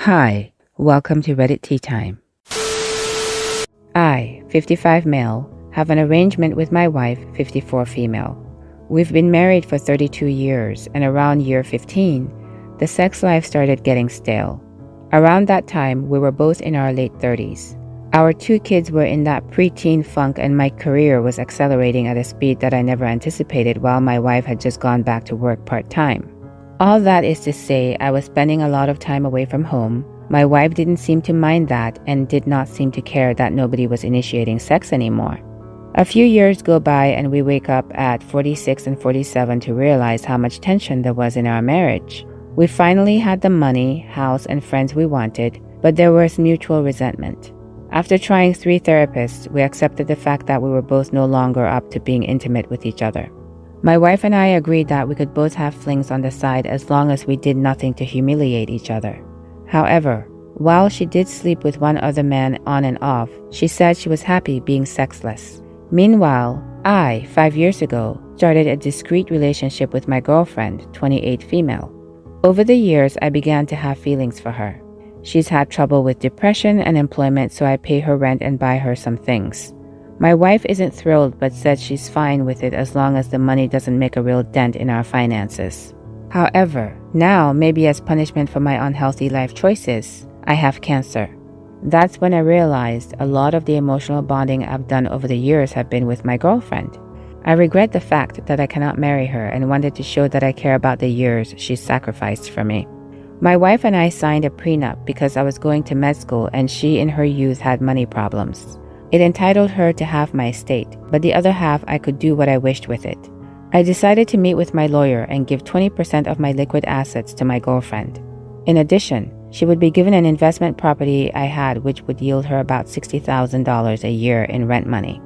Hi, welcome to Reddit Tea Time. I, 55 male, have an arrangement with my wife, 54 female. We've been married for 32 years, and around year 15, the sex life started getting stale. Around that time, we were both in our late 30s. Our 2 kids were in that preteen funk, and my career was accelerating at a speed that I never anticipated, while my wife had just gone back to work part-time. All that is to say, I was spending a lot of time away from home. My wife didn't seem to mind that and did not seem to care that nobody was initiating sex anymore. A few years go by and we wake up at 46 and 47 to realize how much tension there was in our marriage. We finally had the money, house, and friends we wanted, but there was mutual resentment. After trying 3 therapists, we accepted the fact that we were both no longer up to being intimate with each other. My wife and I agreed that we could both have flings on the side as long as we did nothing to humiliate each other. However, while she did sleep with one other man on and off, she said she was happy being sexless. Meanwhile, I, 5 years ago, started a discreet relationship with my girlfriend, 28 female. Over the years, I began to have feelings for her. She's had trouble with depression and employment, so I pay her rent and buy her some things. My wife isn't thrilled but said she's fine with it as long as the money doesn't make a real dent in our finances. However, now, maybe as punishment for my unhealthy life choices, I have cancer. That's when I realized a lot of the emotional bonding I've done over the years have been with my girlfriend. I regret the fact that I cannot marry her and wanted to show that I care about the years she's sacrificed for me. My wife and I signed a prenup because I was going to med school and she in her youth had money problems. It entitled her to half my estate, but the other half I could do what I wished with it. I decided to meet with my lawyer and give 20% of my liquid assets to my girlfriend. In addition, she would be given an investment property I had which would yield her about $60,000 a year in rent money.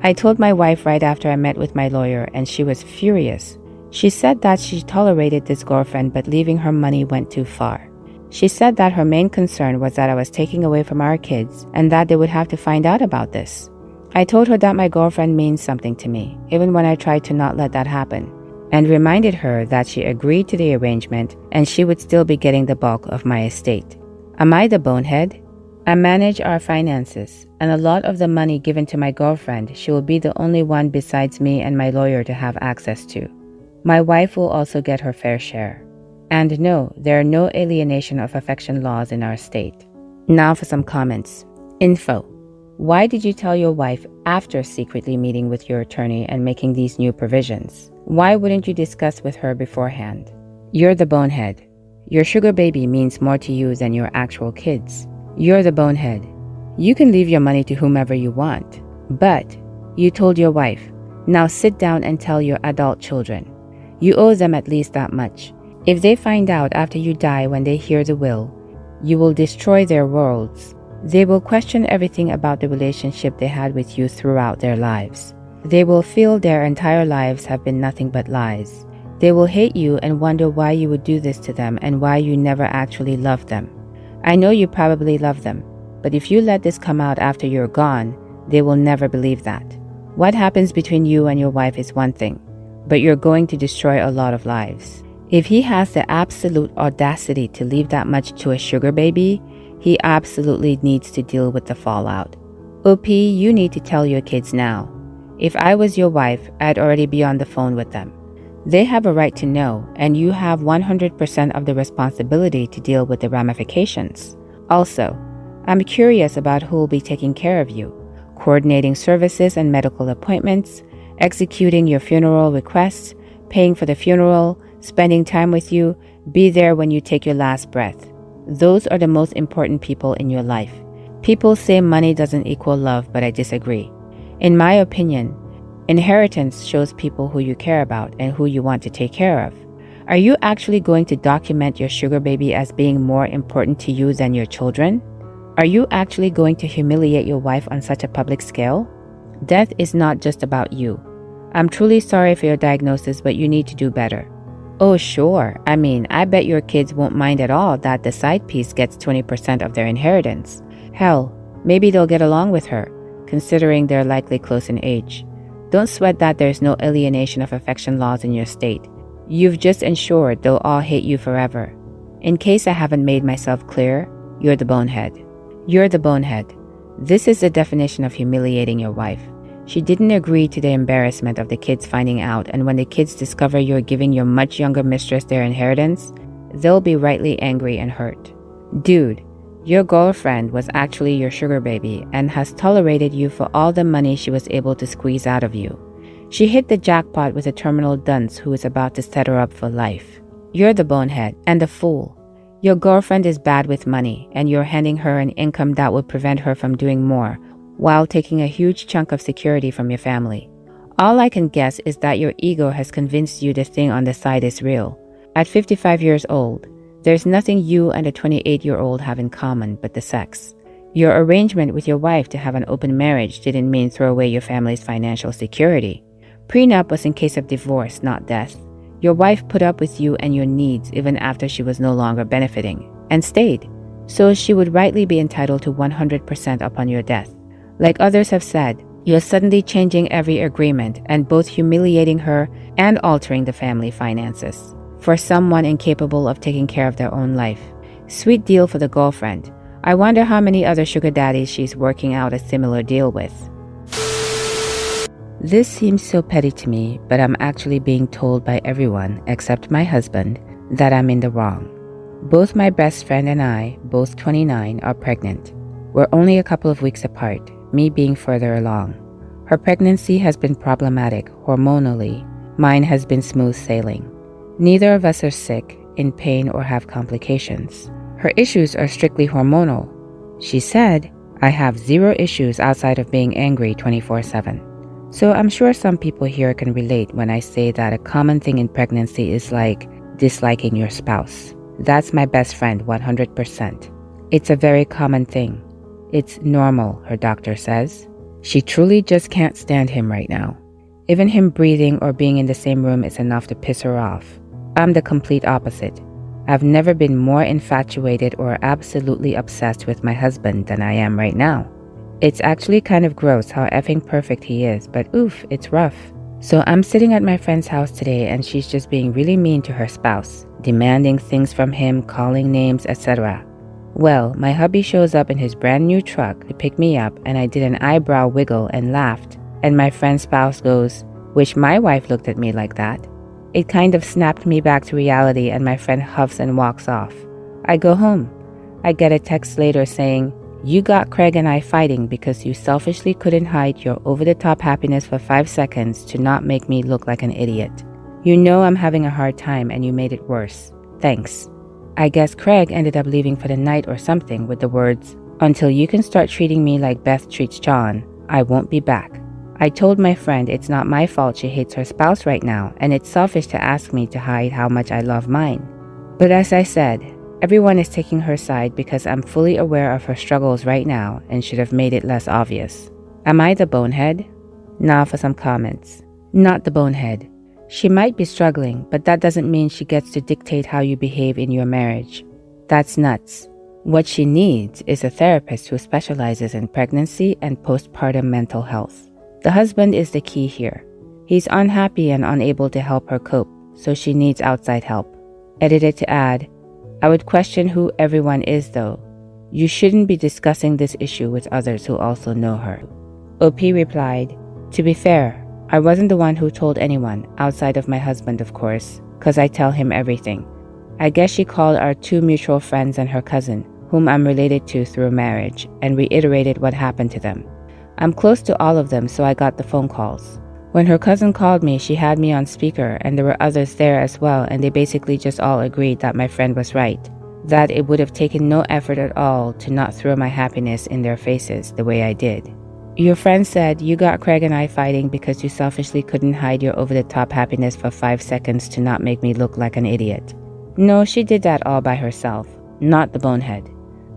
I told my wife right after I met with my lawyer and she was furious. She said that she tolerated this girlfriend but leaving her money went too far. She said that her main concern was that I was taking away from our kids and that they would have to find out about this. I told her that my girlfriend means something to me, even when I tried to not let that happen, and reminded her that she agreed to the arrangement and she would still be getting the bulk of my estate. Am I the bonehead? I manage our finances, and a lot of the money given to my girlfriend she will be the only one besides me and my lawyer to have access to. My wife will also get her fair share. And no, there are no alienation of affection laws in our state. Now for some comments. Info. Why did you tell your wife after secretly meeting with your attorney and making these new provisions? Why wouldn't you discuss with her beforehand? You're the bonehead. Your sugar baby means more to you than your actual kids. You're the bonehead. You can leave your money to whomever you want. But you told your wife, now sit down and tell your adult children. You owe them at least that much. If they find out after you die when they hear the will, you will destroy their worlds. They will question everything about the relationship they had with you throughout their lives. They will feel their entire lives have been nothing but lies. They will hate you and wonder why you would do this to them and why you never actually loved them. I know you probably love them, but if you let this come out after you're gone, they will never believe that. What happens between you and your wife is one thing, but you're going to destroy a lot of lives. If he has the absolute audacity to leave that much to a sugar baby, he absolutely needs to deal with the fallout. OP, you need to tell your kids now. If I was your wife, I'd already be on the phone with them. They have a right to know, and you have 100% of the responsibility to deal with the ramifications. Also, I'm curious about who will be taking care of you, coordinating services and medical appointments, executing your funeral requests, paying for the funeral, spending time with you, be there when you take your last breath. Those are the most important people in your life. People say money doesn't equal love, but I disagree. In my opinion, inheritance shows people who you care about and who you want to take care of. Are you actually going to document your sugar baby as being more important to you than your children? Are you actually going to humiliate your wife on such a public scale? Death is not just about you. I'm truly sorry for your diagnosis, but you need to do better. Oh, sure. I bet your kids won't mind at all that the side piece gets 20% of their inheritance. Hell, maybe they'll get along with her, considering they're likely close in age. Don't sweat that there's no alienation of affection laws in your state. You've just ensured they'll all hate you forever. In case I haven't made myself clear, You're the bonehead. You're the bonehead. This is the definition of humiliating your wife. She didn't agree to the embarrassment of the kids finding out, and when the kids discover you're giving your much younger mistress their inheritance, they'll be rightly angry and hurt. Dude, your girlfriend was actually your sugar baby and has tolerated you for all the money she was able to squeeze out of you. She hit the jackpot with a terminal dunce who is about to set her up for life. You're the bonehead and the fool. Your girlfriend is bad with money, and you're handing her an income that would prevent her from doing more, while taking a huge chunk of security from your family. All I can guess is that your ego has convinced you the thing on the side is real. At 55 years old, there's nothing you and a 28-year-old have in common but the sex. Your arrangement with your wife to have an open marriage didn't mean throw away your family's financial security. Prenup was in case of divorce, not death. Your wife put up with you and your needs even after she was no longer benefiting, and stayed, so she would rightly be entitled to 100% upon your death. Like others have said, you're suddenly changing every agreement and both humiliating her and altering the family finances for someone incapable of taking care of their own life. Sweet deal for the girlfriend. I wonder how many other sugar daddies she's working out a similar deal with. This seems so petty to me, but I'm actually being told by everyone, except my husband, that I'm in the wrong. Both my best friend and I, both 29, are pregnant. We're only a couple of weeks apart, me being further along. Her pregnancy has been problematic hormonally. Mine has been smooth sailing. Neither of us are sick, in pain, or have complications. Her issues are strictly hormonal. She said, I have zero issues outside of being angry 24/7. So I'm sure some people here can relate when I say that a common thing in pregnancy is like disliking your spouse. That's my best friend 100%. It's a very common thing. It's normal, her doctor says. She truly just can't stand him right now. Even him breathing or being in the same room is enough to piss her off. I'm the complete opposite. I've never been more infatuated or absolutely obsessed with my husband than I am right now. It's actually kind of gross how effing perfect he is, but oof, it's rough. So I'm sitting at my friend's house today and she's just being really mean to her spouse, demanding things from him, calling names, etc. Well, my hubby shows up in his brand new truck to pick me up and I did an eyebrow wiggle and laughed, and my friend's spouse goes, "Wish my wife looked at me like that." It kind of snapped me back to reality and my friend huffs and walks off. I go home. I get a text later saying, "You got Craig and I fighting because you selfishly couldn't hide your over-the-top happiness for 5 seconds to not make me look like an idiot. You know I'm having a hard time and you made it worse. Thanks." I guess Craig ended up leaving for the night or something with the words, "Until you can start treating me like Beth treats John, I won't be back." I told my friend it's not my fault she hates her spouse right now and it's selfish to ask me to hide how much I love mine. But as I said, everyone is taking her side because I'm fully aware of her struggles right now and should have made it less obvious. Am I the bonehead? Now for some comments. Not the bonehead. She might be struggling, but that doesn't mean she gets to dictate how you behave in your marriage. That's nuts. What she needs is a therapist who specializes in pregnancy and postpartum mental health. The husband is the key here. He's unhappy and unable to help her cope, so she needs outside help. Edited to add, I would question who everyone is though. You shouldn't be discussing this issue with others who also know her. OP replied, "To be fair, I wasn't the one who told anyone, outside of my husband of course, cause I tell him everything. I guess she called our 2 mutual friends and her cousin, whom I'm related to through marriage, and reiterated what happened to them. I'm close to all of them, so I got the phone calls. When her cousin called me, she had me on speaker and there were others there as well, and they basically just all agreed that my friend was right, that it would have taken no effort at all to not throw my happiness in their faces the way I did. Your friend said you got Craig and I fighting because you selfishly couldn't hide your over-the-top happiness for 5 seconds to not make me look like an idiot. No, she did that all by herself, not the bonehead.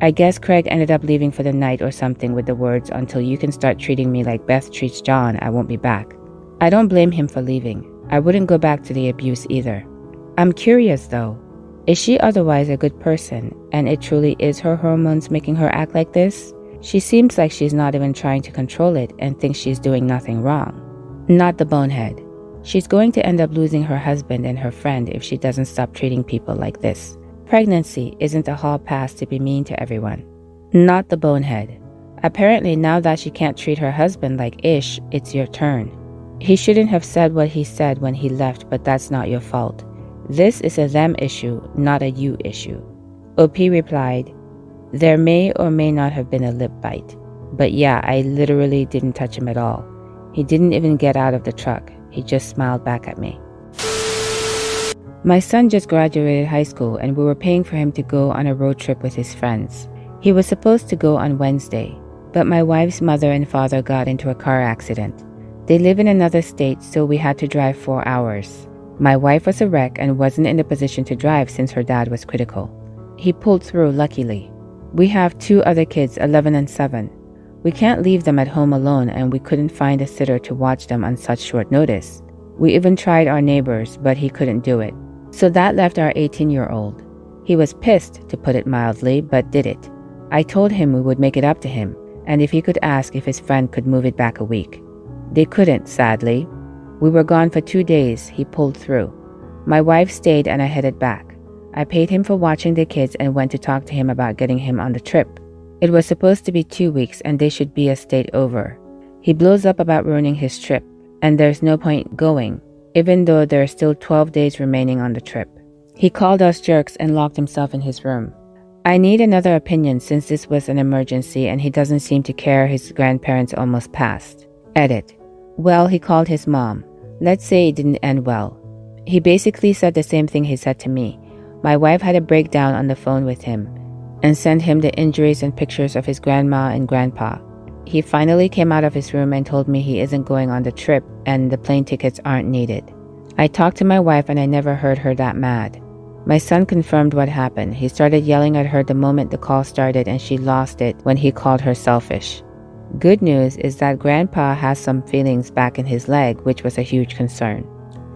I guess Craig ended up leaving for the night or something with the words, "Until you can start treating me like Beth treats John, I won't be back." I don't blame him for leaving. I wouldn't go back to the abuse either. I'm curious though, is she otherwise a good person and it truly is her hormones making her act like this? She seems like she's not even trying to control it and thinks she's doing nothing wrong. Not the bonehead. She's going to end up losing her husband and her friend if she doesn't stop treating people like this. pregnancy isn't a hall pass to be mean to everyone. Not the bonehead. Apparently now that she can't treat her husband like ish, it's your turn. He shouldn't have said what he said when he left, but that's not your fault. This is a them issue, not a you issue. OP replied, there may or may not have been a lip bite. But yeah, I literally didn't touch him at all. He didn't even get out of the truck. He just smiled back at me. My son just graduated high school and we were paying for him to go on a road trip with his friends. He was supposed to go on Wednesday, but my wife's mother and father got into a car accident. They live in another state, so we had to drive 4 hours. My wife was a wreck and wasn't in a position to drive since her dad was critical. He pulled through luckily. We have 2 other kids, 11 and 7. We can't leave them at home alone and we couldn't find a sitter to watch them on such short notice. We even tried our neighbors, but he couldn't do it. So that left our 18-year-old. He was pissed, to put it mildly, but did it. I told him we would make it up to him, and if he could ask if his friend could move it back a week. They couldn't, sadly. We were gone for 2 days. He pulled through. My wife stayed and I headed back. I paid him for watching the kids and went to talk to him about getting him on the trip. It was supposed to be 2 weeks and they should be a state over. He blows up about ruining his trip, and there's no point going, even though there are still 12 days remaining on the trip. He called us jerks and locked himself in his room. I need another opinion since this was an emergency and he doesn't seem to care his grandparents almost passed. Edit. Well, he called his mom. Let's say it didn't end well. He basically said the same thing he said to me. My wife had a breakdown on the phone with him and sent him the injuries and pictures of his grandma and grandpa. He finally came out of his room and told me he isn't going on the trip and the plane tickets aren't needed. I talked to my wife and I never heard her that mad. My son confirmed what happened. He started yelling at her the moment the call started and she lost it when he called her selfish. Good news is that Grandpa has some feelings back in his leg, which was a huge concern.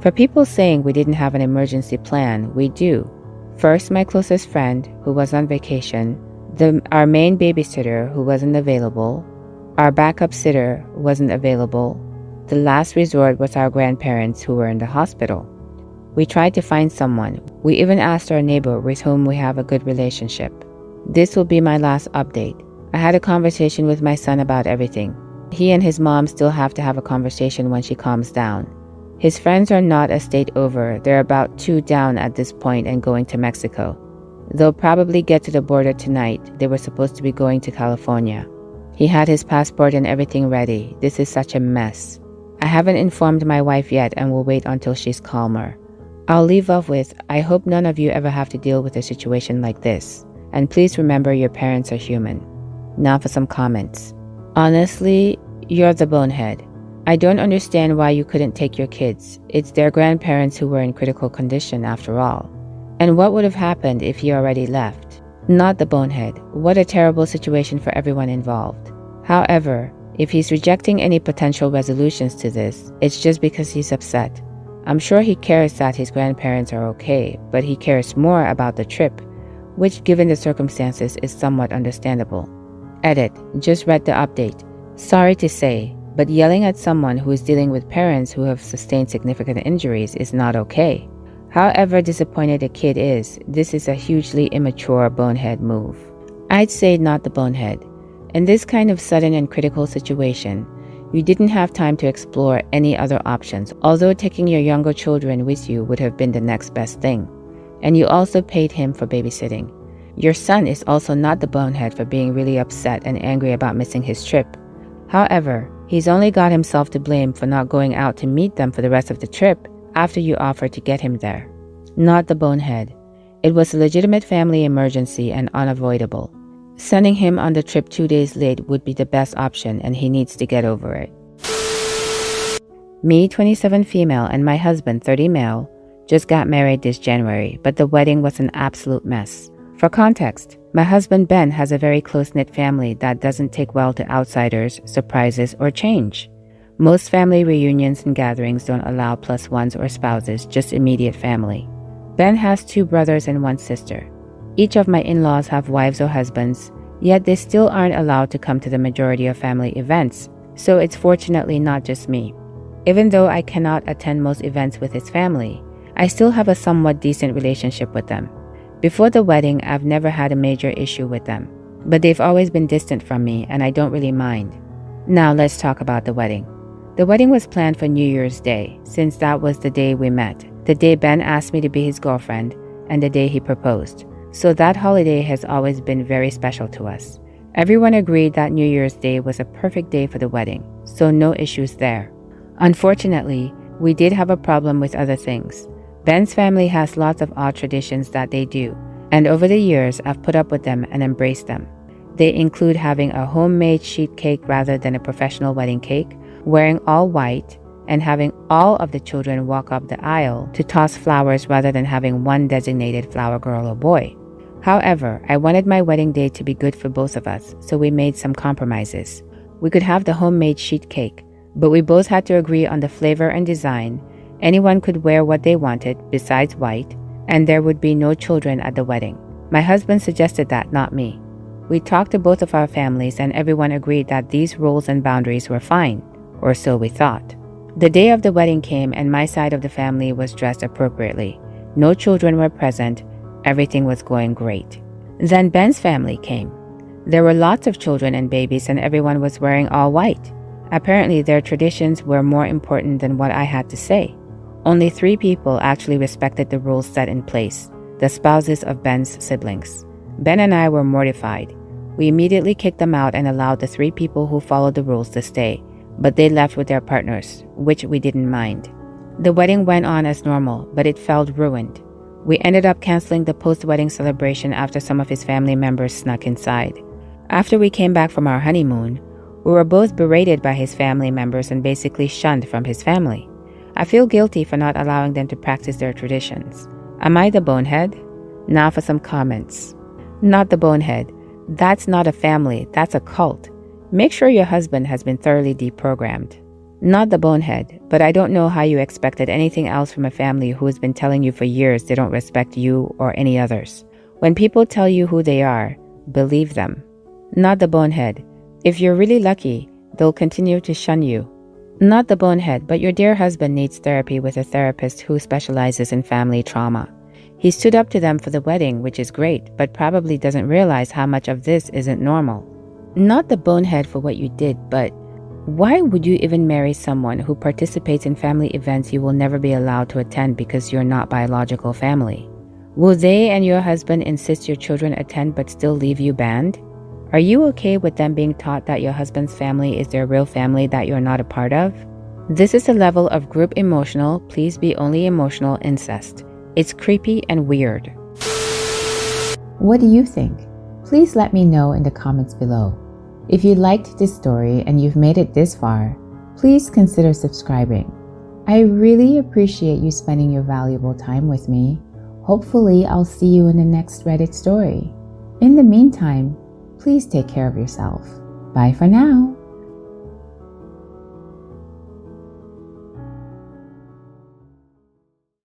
For people saying we didn't have an emergency plan, we do. First, my closest friend, who was on vacation, our main babysitter, who wasn't available, our backup sitter wasn't available. The last resort was our grandparents who were in the hospital. We tried to find someone. We even asked our neighbor with whom we have a good relationship. This will be my last update. I had a conversation with my son about everything. He and his mom still have to have a conversation when she calms down. His friends are not a state over. They're about 2 down at this point and going to Mexico. They'll probably get to the border tonight. They were supposed to be going to California. He had his passport and everything ready. This is such a mess. I haven't informed my wife yet and will wait until she's calmer. I'll leave off with, I hope none of you ever have to deal with a situation like this. And please remember your parents are human. Now for some comments. Honestly, you're the bonehead. I don't understand why you couldn't take your kids. It's their grandparents who were in critical condition after all. And what would have happened if he already left? Not the bonehead. What a terrible situation for everyone involved. However, if he's rejecting any potential resolutions to this, it's just because he's upset. I'm sure he cares that his grandparents are okay, but he cares more about the trip, which given the circumstances is somewhat understandable. Edit. Just read the update. Sorry to say, but yelling at someone who is dealing with parents who have sustained significant injuries is not okay. However disappointed a kid is, this is a hugely immature bonehead move. I'd say not the bonehead. In this kind of sudden and critical situation, you didn't have time to explore any other options, although taking your younger children with you would have been the next best thing. And you also paid him for babysitting. Your son is also not the bonehead for being really upset and angry about missing his trip. However, he's only got himself to blame for not going out to meet them for the rest of the trip after you offered to get him there. Not the bonehead. It was a legitimate family emergency and unavoidable. Sending him on the trip 2 days late would be the best option and he needs to get over it. Me, 27 female, and my husband, 30 male, just got married this January, but the wedding was an absolute mess. For context, my husband Ben has a very close-knit family that doesn't take well to outsiders, surprises, or change. Most family reunions and gatherings don't allow plus ones or spouses, just immediate family. Ben has 2 brothers and 1 sister. Each of my in-laws have wives or husbands, yet they still aren't allowed to come to the majority of family events, so it's fortunately not just me. Even though I cannot attend most events with his family, I still have a somewhat decent relationship with them. Before the wedding, I've never had a major issue with them, but they've always been distant from me and I don't really mind. Now let's talk about the wedding. The wedding was planned for New Year's Day, since that was the day we met, the day Ben asked me to be his girlfriend, and the day he proposed. So that holiday has always been very special to us. Everyone agreed that New Year's Day was a perfect day for the wedding, so no issues there. Unfortunately, we did have a problem with other things. Ben's family has lots of odd traditions that they do, and over the years I've put up with them and embraced them. They include having a homemade sheet cake rather than a professional wedding cake, wearing all white, and having all of the children walk up the aisle to toss flowers rather than having one designated flower girl or boy. However, I wanted my wedding day to be good for both of us, so we made some compromises. We could have the homemade sheet cake, but we both had to agree on the flavor and design. Anyone could wear what they wanted besides white, and there would be no children at the wedding. My husband suggested that, not me. We talked to both of our families and everyone agreed that these rules and boundaries were fine, or so we thought. The day of the wedding came and my side of the family was dressed appropriately. No children were present. Everything was going great. Then Ben's family came. There were lots of children and babies and everyone was wearing all white. Apparently their traditions were more important than what I had to say. Only 3 people actually respected the rules set in place, the spouses of Ben's siblings. Ben and I were mortified. We immediately kicked them out and allowed the 3 people who followed the rules to stay, but they left with their partners, which we didn't mind. The wedding went on as normal, but it felt ruined. We ended up canceling the post-wedding celebration after some of his family members snuck inside. After we came back from our honeymoon, we were both berated by his family members and basically shunned from his family. I feel guilty for not allowing them to practice their traditions. Am I the bonehead? Now for some comments. Not the bonehead. That's not a family, that's a cult. Make sure your husband has been thoroughly deprogrammed. Not the bonehead, but I don't know how you expected anything else from a family who has been telling you for years they don't respect you or any others. When people tell you who they are, believe them. Not the bonehead. If you're really lucky, they'll continue to shun you. Not the bonehead, but your dear husband needs therapy with a therapist who specializes in family trauma. He stood up to them for the wedding, which is great, but probably doesn't realize how much of this isn't normal. Not the bonehead for what you did, but why would you even marry someone who participates in family events you will never be allowed to attend because you're not biological family? Will they and your husband insist your children attend but still leave you banned? Are you okay with them being taught that your husband's family is their real family that you're not a part of? This is a level of group emotional, please be only emotional incest. It's creepy and weird. What do you think? Please let me know in the comments below. If you liked this story and you've made it this far, please consider subscribing. I really appreciate you spending your valuable time with me. Hopefully, I'll see you in the next Reddit story. In the meantime, please take care of yourself. Bye for now.